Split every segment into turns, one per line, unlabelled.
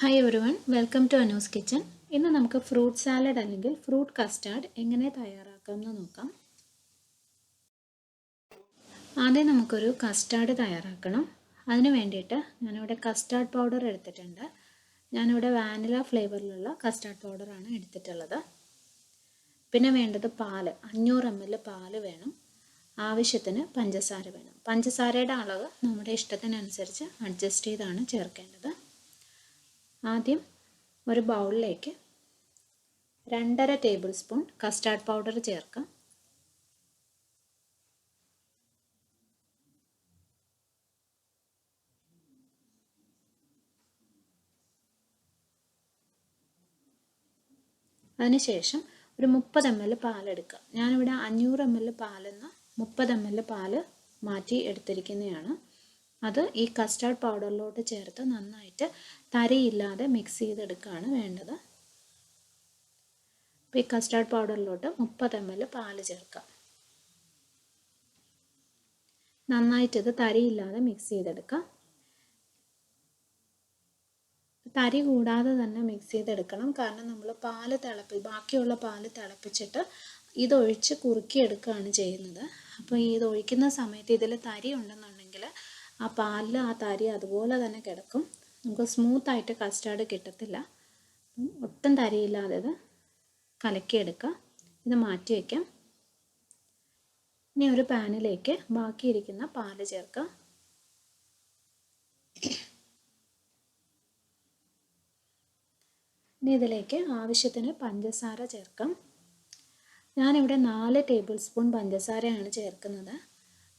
Hi everyone, welcome to Anu's kitchen. ഇന്ന് നമുക്ക് fruit salad അല്ലെങ്കിൽ ഫ്രൂട്ട് കസ്റ്റാർഡ് എങ്ങനെ തയ്യാറാക്കാമെന്ന് നോക്കാം. ആദ്യം നമുക്കൊരു കസ്റ്റാർഡ് തയ്യാറാക്കണം. അതിന് വേണ്ടിയിട്ട് ഞാനിവിടെ കസ്റ്റാർഡ് പൗഡർ എടുത്തിട്ടുണ്ട്. ഞാനിവിടെ വാനില ഫ്ലേവറിലുള്ള കസ്റ്റാർഡ് പൗഡറാണ് എടുത്തിട്ടുള്ളത്. പിന്നെ വേണ്ടത് പാല്, 500 ml പാല് വേണം. ആവശ്യത്തിന് പഞ്ചസാര വേണം. പഞ്ചസാരയുടെ അളവ് നമ്മുടെ ഇഷ്ടത്തിനനുസരിച്ച് അഡ്ജസ്റ്റ് ചെയ്താണ് ചേർക്കേണ്ടത്. ആദ്യം ഒരു ബൗളിലേക്ക് 2.5 ടേബിൾ സ്പൂൺ കസ്റ്റാർഡ് പൗഡർ ചേർക്കാം. അതിനുശേഷം ഒരു 30 ml പാലെടുക്കുക. ഞാനിവിടെ 500 ml പാലെന്ന് 30 ml പാല് മാറ്റി എടുത്തിരിക്കുന്നതാണ്. അത് ഈ കസ്റ്റാർഡ് പൗഡറിലോട്ട് ചേർത്ത് നന്നായിട്ട് തരിയില്ലാതെ മിക്സ് ചെയ്തെടുക്കുകയാണ് വേണ്ടത്. അപ്പോൾ ഈ കസ്റ്റാർഡ് പൗഡറിലോട്ട് 30 ml പാല് ചേർക്കാം. നന്നായിട്ടിത് തരിയില്ലാതെ മിക്സ് ചെയ്തെടുക്കാം. തരി കൂടാതെ തന്നെ മിക്സ് ചെയ്തെടുക്കണം. കാരണം നമ്മൾ ബാക്കിയുള്ള പാല് തിളപ്പിച്ചിട്ട് ഇതൊഴിച്ച് കുറുക്കിയെടുക്കുകയാണ് ചെയ്യുന്നത്. അപ്പോൾ ഇതൊഴിക്കുന്ന സമയത്ത് ഇതിൽ തരി ഉണ്ടെന്നുണ്ടെങ്കിൽ ആ പാലിൽ ആ തരി അതുപോലെ തന്നെ കിടക്കും. നമുക്ക് സ്മൂത്തായിട്ട് കസ്റ്റാർഡ് കിട്ടത്തില്ല. ഒട്ടും തരിയില്ലാതെ ഇത് കലക്കിയെടുക്കുക. ഇത് മാറ്റി വയ്ക്കാം. ഇനി ഒരു പാനിലേക്ക് ബാക്കിയിരിക്കുന്ന പാല് ചേർക്കുക. ഇനി ഇതിലേക്ക് ആവശ്യത്തിന് പഞ്ചസാര ചേർക്കാം. ഞാനിവിടെ 4 ടേബിൾ സ്പൂൺ പഞ്ചസാരയാണ് ചേർക്കുന്നത്.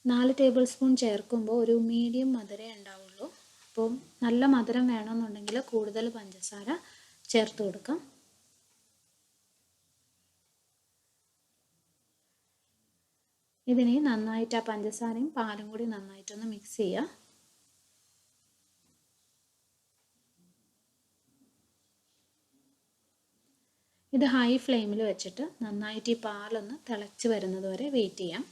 4 ടേബിൾ സ്പൂൺ ചേർക്കുമ്പോൾ ഒരു മീഡിയം മധുരമേ ഉണ്ടാവുള്ളൂ. അപ്പോൾ നല്ല മധുരം വേണമെന്നുണ്ടെങ്കിൽ കൂടുതൽ പഞ്ചസാര ചേർത്ത് കൊടുക്കാം. ഇതിനെ നന്നായിട്ട് ആ പഞ്ചസാരയും പാലും കൂടി നന്നായിട്ടൊന്ന് മിക്സ് ചെയ്യുക. ഇത് ഹൈ ഫ്ലെയിമിൽ വെച്ചിട്ട് നന്നായിട്ട് ഈ പാലൊന്ന് തിളച്ച് വരുന്നത് വരെ വെയിറ്റ് ചെയ്യാം.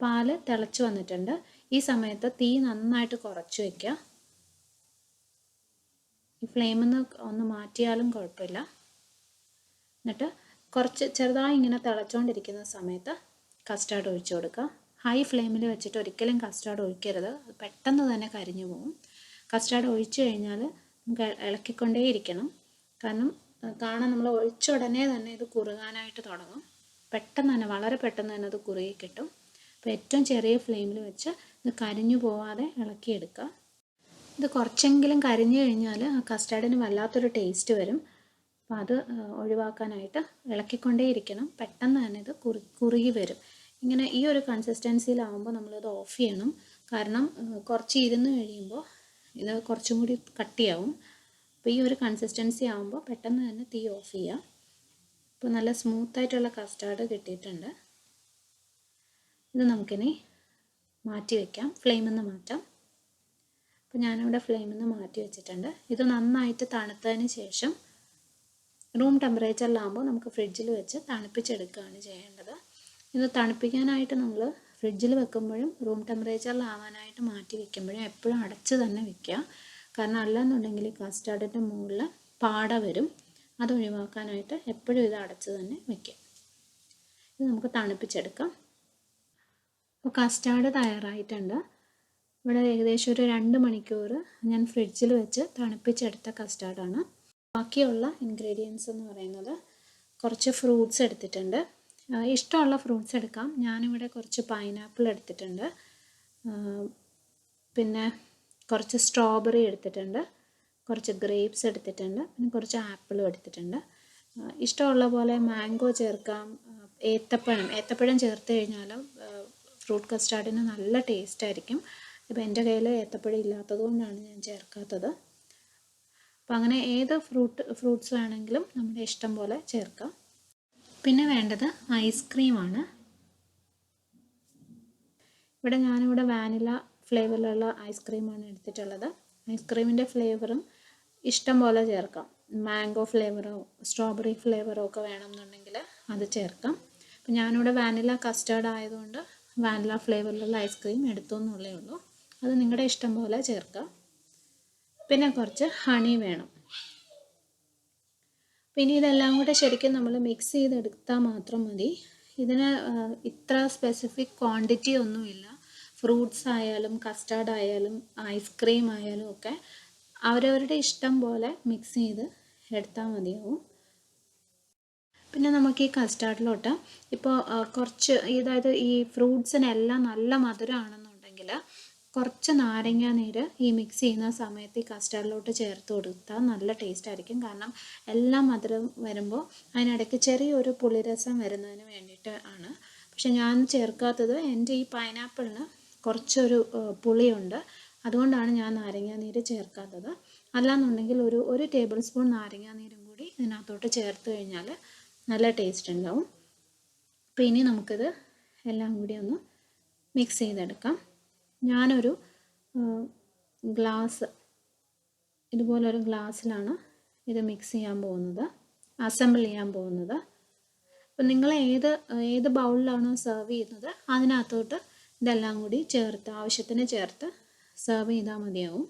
പാല് തിളച്ച് വന്നിട്ടുണ്ട്. ഈ സമയത്ത് തീ നന്നായിട്ട് കുറച്ച് വയ്ക്കുക. ഈ ഫ്ലെയിമിൽ നിന്ന് ഒന്ന് മാറ്റിയാലും കുഴപ്പമില്ല. എന്നിട്ട് കുറച്ച് ചെറുതായി ഇങ്ങനെ തിളച്ചുകൊണ്ടിരിക്കുന്ന സമയത്ത് കസ്റ്റാർഡ് ഒഴിച്ചു കൊടുക്കുക. ഹൈ ഫ്ലെയിമിൽ വെച്ചിട്ട് ഒരിക്കലും കസ്റ്റാർഡ് ഒഴിക്കരുത്. പെട്ടെന്ന് തന്നെ കരിഞ്ഞു പോകും. കസ്റ്റാർഡ് ഒഴിച്ചു കഴിഞ്ഞാൽ നമുക്ക് ഇളക്കിക്കൊണ്ടേയിരിക്കണം. കാരണം നമ്മൾ ഒഴിച്ച ഉടനെ തന്നെ ഇത് കുറുകാനായിട്ട് തുടങ്ങും. പെട്ടെന്ന് തന്നെ, വളരെ പെട്ടെന്ന് തന്നെ അത് കുറുകി കിട്ടും. അപ്പോൾ ഏറ്റവും ചെറിയ ഫ്ലെയിമിൽ വെച്ച് ഇത് കരിഞ്ഞു പോവാതെ ഇളക്കിയെടുക്കുക. ഇത് കുറച്ചെങ്കിലും കരിഞ്ഞു കഴിഞ്ഞാൽ ആ കസ്റ്റാർഡിന് വല്ലാത്തൊരു ടേസ്റ്റ് വരും. അപ്പോൾ അത് ഒഴിവാക്കാനായിട്ട് ഇളക്കിക്കൊണ്ടേയിരിക്കണം. പെട്ടെന്ന് തന്നെ ഇത് കുറുകി വരും. ഇങ്ങനെ ഈ ഒരു കൺസിസ്റ്റൻസിയിലാവുമ്പോൾ നമ്മളിത് ഓഫ് ചെയ്യണം. കാരണം കുറച്ച് ഇരുന്ന് കഴിയുമ്പോൾ ഇത് കുറച്ചും കൂടി കട്ടിയാവും. അപ്പോൾ ഈ ഒരു കൺസിസ്റ്റൻസി ആകുമ്പോൾ പെട്ടെന്ന് തന്നെ തീ ഓഫ് ചെയ്യുക. ഇപ്പോൾ നല്ല സ്മൂത്തായിട്ടുള്ള കസ്റ്റാർഡ് കിട്ടിയിട്ടുണ്ട്. ഇത് നമുക്കിനി മാറ്റി വയ്ക്കാം. ഫ്ലെയിമിൽ നിന്ന് മാറ്റാം. അപ്പോൾ ഞാനിവിടെ ഫ്ലെയിമിൽ നിന്ന് മാറ്റി വെച്ചിട്ടുണ്ട്. ഇത് നന്നായിട്ട് തണുത്തതിന് ശേഷം റൂം ടെമ്പറേച്ചറിലാകുമ്പോൾ നമുക്ക് ഫ്രിഡ്ജിൽ വെച്ച് തണുപ്പിച്ചെടുക്കുകയാണ് ചെയ്യേണ്ടത്. ഇത് തണുപ്പിക്കാനായിട്ട് നമ്മൾ ഫ്രിഡ്ജിൽ വെക്കുമ്പോഴും റൂം ടെമ്പറേച്ചറിലാവാനായിട്ട് മാറ്റി വയ്ക്കുമ്പോഴും എപ്പോഴും അടച്ച് തന്നെ വയ്ക്കുക. കാരണം അല്ലെന്നുണ്ടെങ്കിൽ കസ്റ്റാർഡിൻ്റെ മുകളിൽ പാട വരും. അത് ഒഴിവാക്കാനായിട്ട് എപ്പോഴും ഇത് അടച്ച് തന്നെ വയ്ക്കുക. ഇത് നമുക്ക് തണുപ്പിച്ചെടുക്കാം. അപ്പോൾ കസ്റ്റാർഡ് തയ്യാറായിട്ടുണ്ട്. ഇവിടെ ഏകദേശം ഒരു 2 മണിക്കൂർ ഞാൻ ഫ്രിഡ്ജിൽ വെച്ച് തണുപ്പിച്ചെടുത്ത കസ്റ്റാർഡാണ്. ബാക്കിയുള്ള ഇൻഗ്രീഡിയൻസ് എന്ന് പറയുന്നത് കുറച്ച് ഫ്രൂട്ട്സ് എടുത്തിട്ടുണ്ട്. ഇഷ്ടമുള്ള ഫ്രൂട്ട്സ് എടുക്കാം. ഞാനിവിടെ കുറച്ച് പൈനാപ്പിൾ എടുത്തിട്ടുണ്ട്. പിന്നെ കുറച്ച് സ്ട്രോബെറി എടുത്തിട്ടുണ്ട്. കുറച്ച് ഗ്രേപ്സ് എടുത്തിട്ടുണ്ട്. പിന്നെ കുറച്ച് ആപ്പിളും എടുത്തിട്ടുണ്ട്. ഇഷ്ടമുള്ള പോലെ മാംഗോ ചേർക്കാം. ഏത്തപ്പഴം ചേർത്ത് കഴിഞ്ഞാലും ഫ്രൂട്ട് കസ്റ്റാർഡിന് നല്ല ടേസ്റ്റ് ആയിരിക്കും. ഇപ്പോൾ എൻ്റെ കയ്യിൽ ഏത്തപ്പഴം ഇല്ലാത്തത് കൊണ്ടാണ് ഞാൻ ചേർക്കാത്തത്. അപ്പോൾ അങ്ങനെ ഏത് ഫ്രൂട്ട്സ് വേണമെങ്കിലും നമ്മുടെ ഇഷ്ടം പോലെ ചേർക്കാം. പിന്നെ വേണ്ടത് ഐസ്ക്രീമാണ്. ഇവിടെ ഞാനിവിടെ വാനില ഫ്ലേവറിലുള്ള ഐസ്ക്രീമാണ് എടുത്തിട്ടുള്ളത്. ഐസ്ക്രീമിൻ്റെ ഫ്ലേവറും ഇഷ്ടം പോലെ ചേർക്കാം. മാംഗോ ഫ്ലേവറോ സ്ട്രോബെറി ഫ്ലേവറോ ഒക്കെ വേണമെന്നുണ്ടെങ്കിൽ അത് ചേർക്കാം. അപ്പോൾ ഞാനിവിടെ വാനില കസ്റ്റാർഡ് ആയതുകൊണ്ട് വാനില ഫ്ലേവറിലുള്ള ഐസ്ക്രീം എടുത്തു എന്നുള്ളേ ഉള്ളൂ. അത് നിങ്ങളുടെ ഇഷ്ടം പോലെ ചേർക്കുക. പിന്നെ കുറച്ച് ഹണി വേണം. പിന്നെ ഇതെല്ലാം കൂടെ ശരിക്കും നമ്മൾ മിക്സ് ചെയ്തെടുത്താൽ മാത്രം മതി. ഇതിന് ഇത്ര സ്പെസിഫിക് ക്വാണ്ടിറ്റി ഒന്നുമില്ല. ഫ്രൂട്ട്സ് ആയാലും കസ്റ്റാർഡ് ആയാലും ഐസ്ക്രീം ആയാലും ഒക്കെ അവരവരുടെ ഇഷ്ടം പോലെ മിക്സ് ചെയ്ത് എടുത്താൽ മതിയാവും. പിന്നെ നമുക്ക് ഈ കസ്റ്റാർഡിലോട്ട് ഇപ്പോൾ കുറച്ച് അതായത് ഈ ഫ്രൂട്ട്സിനെല്ലാം നല്ല മധുരമാണെന്നുണ്ടെങ്കിൽ കുറച്ച് നാരങ്ങ നീര് ഈ മിക്സ് ചെയ്യുന്ന സമയത്ത് ഈ കസ്റ്റാർഡിലോട്ട് ചേർത്ത് കൊടുത്താൽ നല്ല ടേസ്റ്റ് ആയിരിക്കും. കാരണം എല്ലാം മധുരം വരുമ്പോൾ അതിനിടയ്ക്ക് ചെറിയൊരു പുളിരസം വരുന്നതിന് വേണ്ടിയിട്ട് ആണ്. പക്ഷെ ഞാൻ ചേർക്കാത്തത് എൻ്റെ ഈ പൈനാപ്പിളിന് കുറച്ചൊരു പുളിയുണ്ട്, അതുകൊണ്ടാണ് ഞാൻ നാരങ്ങ നീര് ചേർക്കാത്തത്. അല്ലാന്നുണ്ടെങ്കിൽ ഒരു ടേബിൾ സ്പൂൺ നാരങ്ങ നീരും കൂടി ഇതിനകത്തോട്ട് ചേർത്ത് കഴിഞ്ഞാൽ നല്ല ടേസ്റ്റ് ഉണ്ടാവും. അപ്പോൾ ഇനി നമുക്കിത് എല്ലാം കൂടി ഒന്ന് മിക്സ് ചെയ്തെടുക്കാം. ഞാനൊരു ഗ്ലാസ്, ഇതുപോലൊരു ഗ്ലാസ്സിലാണ് ഇത് മിക്സ് ചെയ്യാൻ പോകുന്നത്, അസംബിൾ ചെയ്യാൻ പോകുന്നത്. അപ്പം നിങ്ങൾ ഏത് ബൗളിലാണോ സെർവ് ചെയ്യുന്നത് അതിനകത്തോട്ട് ഇതെല്ലാം കൂടി ചേർത്ത് ആവശ്യത്തിന് ചേർത്ത് സെർവ് ചെയ്താൽ മതിയാവും.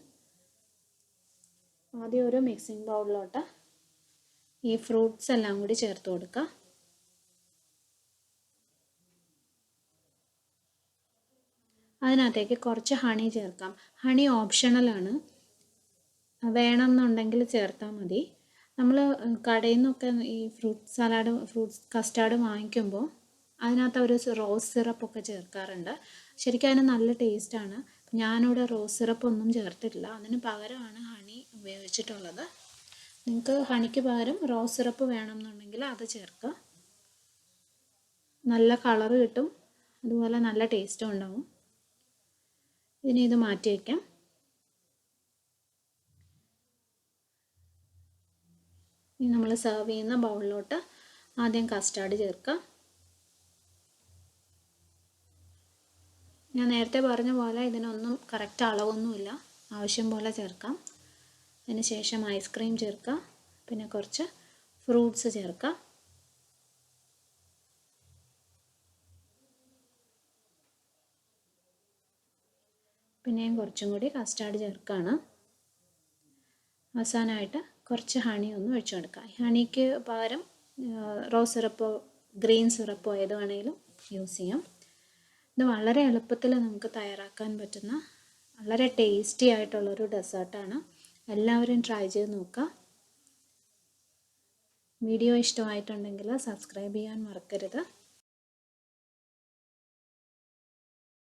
ആദ്യം ഒരു മിക്സിംഗ് ബൗളിലോട്ട് ഈ ഫ്രൂട്ട്സ് എല്ലാം കൂടി ചേർത്ത് കൊടുക്കുക. അതിനകത്തേക്ക് കുറച്ച് ഹണി ചേർക്കാം. ഹണി ഓപ്ഷണലാണ്, വേണമെന്നുണ്ടെങ്കിൽ ചേർത്താൽ മതി. നമ്മൾ കടയിൽ നിന്നൊക്കെ ഈ ഫ്രൂട്ട്സ് കസ്റ്റാർഡ് വാങ്ങിക്കുമ്പോൾ അതിനകത്ത് അവർ റോസ് സിറപ്പൊക്കെ ചേർക്കാറുണ്ട്. ശരിക്കും അതിന് നല്ല ടേസ്റ്റാണ്. ഞാനിവിടെ റോസ് സിറപ്പൊന്നും ചേർത്തിട്ടില്ല, അതിന് പകരമാണ് ഹണി ഉപയോഗിച്ചിട്ടുള്ളത്. നിങ്ങൾക്ക് ഹണിക്ക് പകരം റോസ് സിറപ്പ് വേണമെന്നുണ്ടെങ്കിൽ അത് ചേർക്കുക. നല്ല കളറ് കിട്ടും, അതുപോലെ നല്ല ടേസ്റ്റും ഉണ്ടാവും. ഇനി ഇത് മാറ്റി വയ്ക്കാം. ഇനി നമ്മൾ സെർവ് ചെയ്യുന്ന ബൗളിലോട്ട് ആദ്യം കസ്റ്റാർഡ് ചേർക്കുക. ഞാൻ നേരത്തെ പറഞ്ഞ പോലെ ഇതിനൊന്നും കറക്റ്റ് അളവൊന്നുമില്ല, ആവശ്യം പോലെ ചേർക്കാം. അതിന് ശേഷം ഐസ്ക്രീം ചേർക്കുക, പിന്നെ കുറച്ച് ഫ്രൂട്ട്സ് ചേർക്കുക. പിന്നെയും കുറച്ചും കൂടി കസ്റ്റാർഡ് ചേർക്കുകയാണ്. അവസാനമായിട്ട് കുറച്ച് ഹണി ഒന്ന് ഒഴിച്ചു കൊടുക്കുക. ഹണിക്ക് പകരം റോസ് സിറപ്പോ ഗ്രീൻ സിറപ്പോ ഏത് വേണമെങ്കിലും യൂസ് ചെയ്യാം. ഇത് വളരെ എളുപ്പത്തിൽ നമുക്ക് തയ്യാറാക്കാൻ പറ്റുന്ന വളരെ ടേസ്റ്റി ആയിട്ടുള്ളൊരു ഡെസേർട്ടാണ്. എല്ലാവരും ട്രൈ ചെയ്ത് നോക്കുക. വീഡിയോ ഇഷ്ടമായിട്ടുണ്ടെങ്കിൽ സബ്സ്ക്രൈബ് ചെയ്യാൻ മറക്കരുത്.